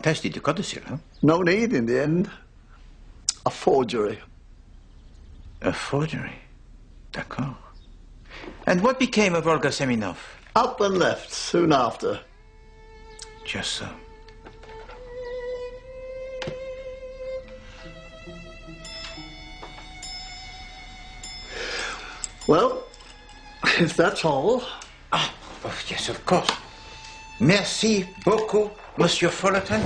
Tasty de codicil, huh? No need in the end. A forgery. A forgery? D'accord. And what became of Olga Semenov? Up and left soon after. Just so. Well, if that's all... Ah, oh, yes, of course. Merci beaucoup, Monsieur Fullerton.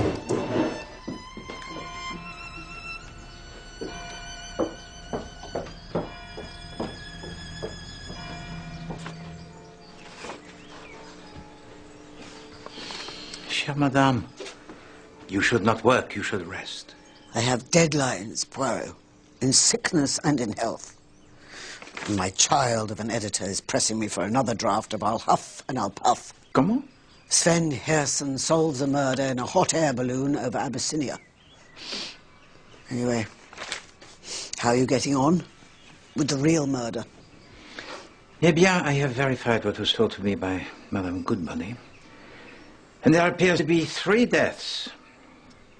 Chère Madame, you should not work, you should rest. I have deadlines, Poirot, in sickness and in health. And my child of an editor is pressing me for another draft of I'll Huff and I'll Puff. Comment? Sven Herson solves a murder in a hot air balloon over Abyssinia. Anyway, how are you getting on with the real murder? Eh bien, I have verified what was told to me by Madame Goodbody. And there appears to be 3 deaths,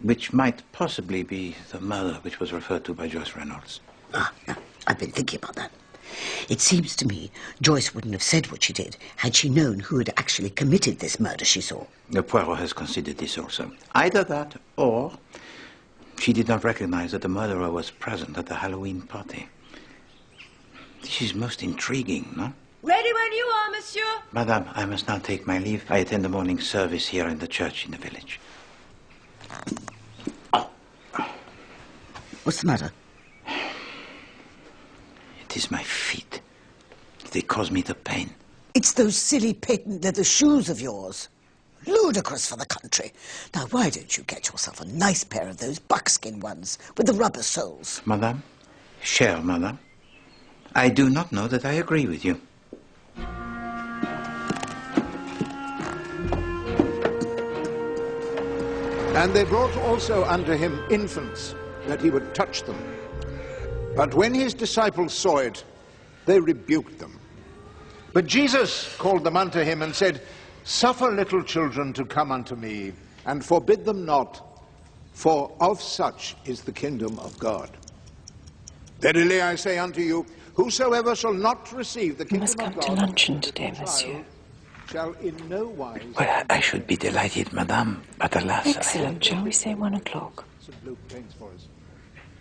which might possibly be the murder which was referred to by Joyce Reynolds. Ah, yeah, I've been thinking about that. It seems to me Joyce wouldn't have said what she did had she known who had actually committed this murder she saw. The Poirot has considered this also. Either that, or she did not recognize that the murderer was present at the Halloween party. This is most intriguing, no? Ready when you are, monsieur. Madame, I must now take my leave. I attend the morning service here in the church in the village. What's the matter? It is my feet. They cause me the pain. It's those silly patent leather shoes of yours. Ludicrous for the country. Now, why don't you get yourself a nice pair of those buckskin ones with the rubber soles? Madame, chère Madame, I do not know that I agree with you. And they brought also unto him infants, that he would touch them. But when his disciples saw it, they rebuked them. But Jesus called them unto him and said, Suffer little children to come unto me, and forbid them not, for of such is the kingdom of God. Verily I say unto you, whosoever shall not receive the kingdom of God... You must come to luncheon today, monsieur. ...shall in no wise... Well, I should be delighted, Madame, but alas... Excellent. Shall we say 1 o'clock?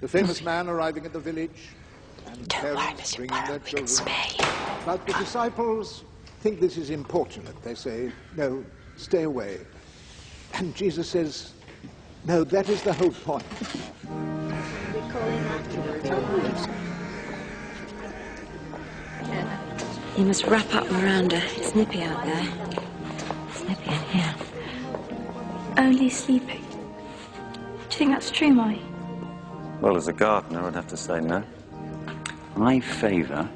The famous man arriving at the village, and Don't worry, parents Monsieur bringing their Poirot, we can children. spare you. But the disciples think this is importunate. They say, no, stay away. And Jesus says, no, that is the whole point. You must wrap up Miranda. It's nippy out there. It's nippy in here. Only sleeping. Do you think that's true, Molly? Well, as a gardener, I'd have to say no. I favour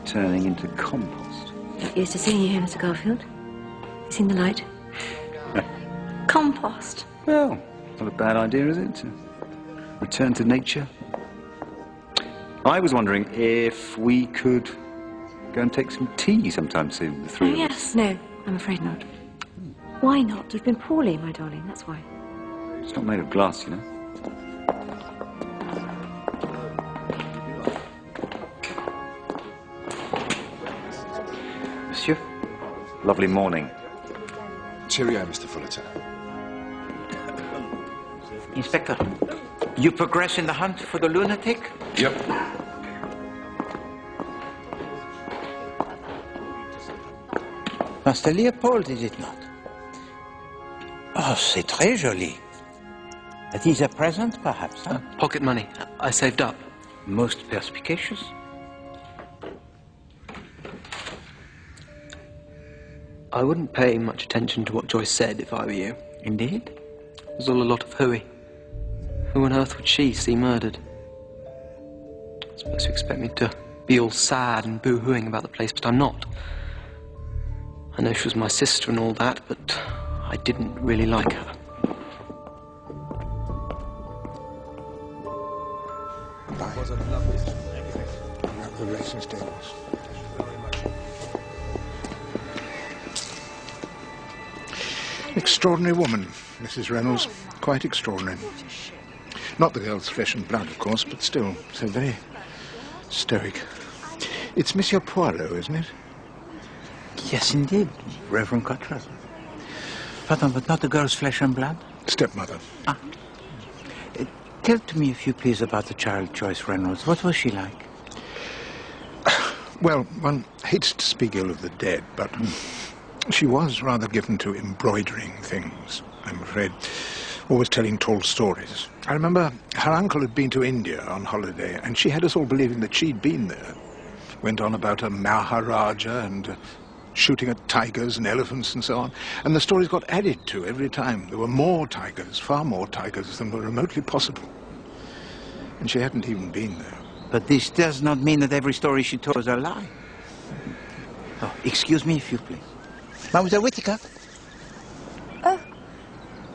turning into compost. Not used to seeing you here, Mr. Garfield. You seen the light? Compost. Well, not a bad idea, is it? To return to nature. I was wondering if we could go and take some tea sometime soon, the three of us. Yes. No, I'm afraid not. Why not? You've been poorly, my darling, that's why. It's not made of glass, you know. Monsieur? Lovely morning. Cheerio, Mr. Fullerton. Inspector, you progress in the hunt for the lunatic? Yep. Master Leopold, is it not? Oh, c'est très joli. That is a present, perhaps, huh? Pocket money. I saved up. Most perspicacious. I wouldn't pay much attention to what Joyce said if I were you. Indeed? It was all a lot of hooey. Who on earth would she see murdered? I suppose you expect me to be all sad and boo-hooing about the place, but I'm not. I know she was my sister and all that, but I didn't really like her. It was a lovely at the racing stables. Extraordinary woman, Mrs. Reynolds. quite extraordinary. Not the girl's flesh and blood, of course, but still, so very stoic. It's Monsieur Poirot, isn't it? Yes, indeed, Reverend Cottrell. Pardon, but not the girl's flesh and blood? Stepmother. Ah. Tell to me, if you please, about the child, Joyce Reynolds. What was she like? Well, one hates to speak ill of the dead, but she was rather given to embroidering things, I'm afraid. Always telling tall stories. I remember her uncle had been to India on holiday, and she had us all believing that she'd been there. Went on about a Maharaja and shooting at tigers and elephants and so on. And the stories got added to every time. There were more tigers, far more tigers than were remotely possible. And she hadn't even been there. But this does not mean that every story she told was a lie. Oh, excuse me, if you please. Mademoiselle Whittaker? Oh,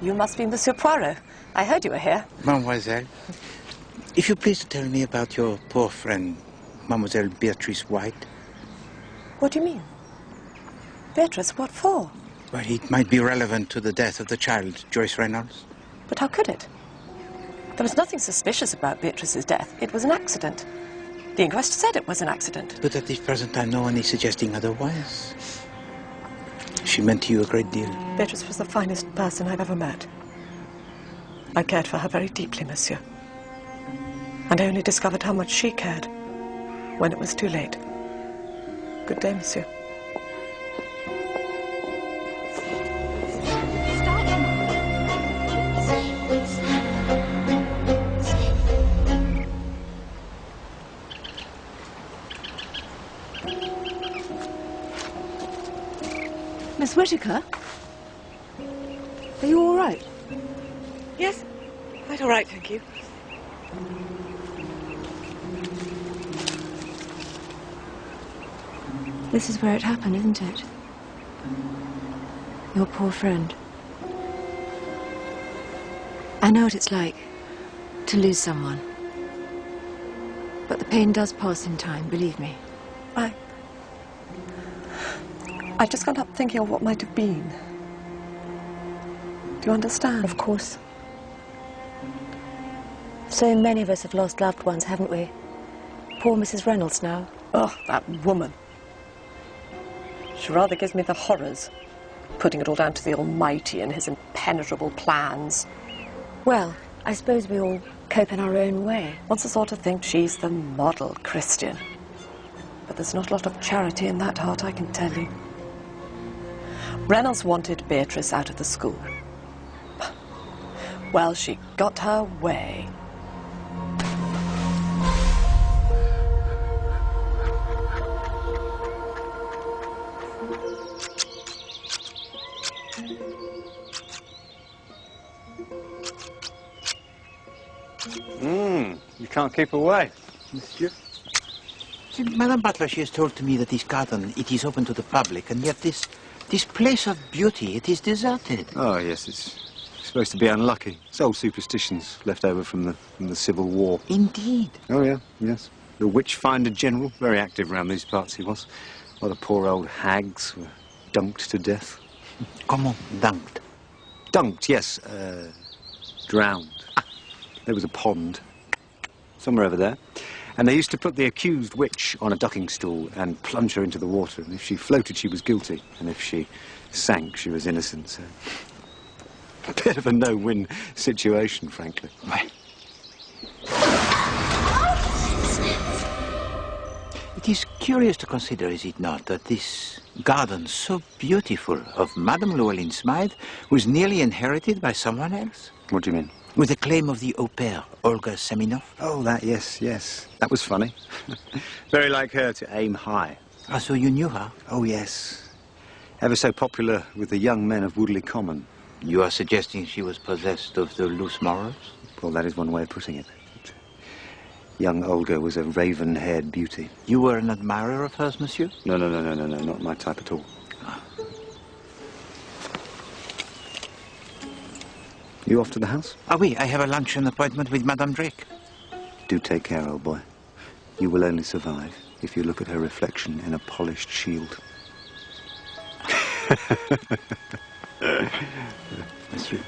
you must be Monsieur Poirot. I heard you were here. Mademoiselle, if you please to tell me about your poor friend, Mademoiselle Beatrice White. What do you mean? Beatrice, what for? Well, it might be relevant to the death of the child, Joyce Reynolds. But how could it? There was nothing suspicious about Beatrice's death. It was an accident. The inquest said it was an accident. But at this present time, no one is suggesting otherwise. She meant to you a great deal. Beatrice was the finest person I've ever met. I cared for her very deeply, monsieur. And I only discovered how much she cared when it was too late. Good day, monsieur. Miss Whittaker? Are you all right? Yes, quite all right, thank you. This is where it happened, isn't it? Your poor friend. I know what it's like to lose someone. But the pain does pass in time, believe me. I just got up thinking of what might have been. Do you understand? Of course. So many of us have lost loved ones, haven't we? Poor Mrs. Reynolds now. Oh, that woman. She rather gives me the horrors, putting it all down to the Almighty and his impenetrable plans. Well, I suppose we all cope in our own way. Wants to sort of think she's the model Christian. But there's not a lot of charity in that heart, I can tell you. Reynolds wanted Beatrice out of the school. Well, she got her way. You can't keep away, monsieur. See, Madame Butler, she has told to me that this garden, it is open to the public, and yet this place of beauty, it is deserted. Oh, yes, it's supposed to be unlucky. It's old superstitions left over from the Civil War. Indeed. Oh, yeah, yes. The witch-finder general, very active round these parts he was. A lot of poor old hags were dunked to death. Comment dunked? Dunked, yes. Drowned. There was a pond somewhere over there. And they used to put the accused witch on a ducking stool and plunge her into the water. And if she floated, she was guilty. And if she sank, she was innocent. So a bit of a no-win situation, frankly. Right. It is curious to consider, is it not, that this garden so beautiful of Madame Llewellyn Smythe was nearly inherited by someone else? What do you mean? With the claim of the au pair, Olga Seminov. Oh, that, yes, yes. That was funny. Very like her to aim high. Ah, so you knew her? Oh, yes. Ever so popular with the young men of Woodley Common. You are suggesting she was possessed of the loose morals? Well, that is one way of putting it. Young Olga was a raven-haired beauty. You were an admirer of hers, monsieur? No, not my type at all. You off to the house? Ah, oui, I have a luncheon appointment with Madame Drake. Do take care, old boy. You will only survive if you look at her reflection in a polished shield. Monsieur.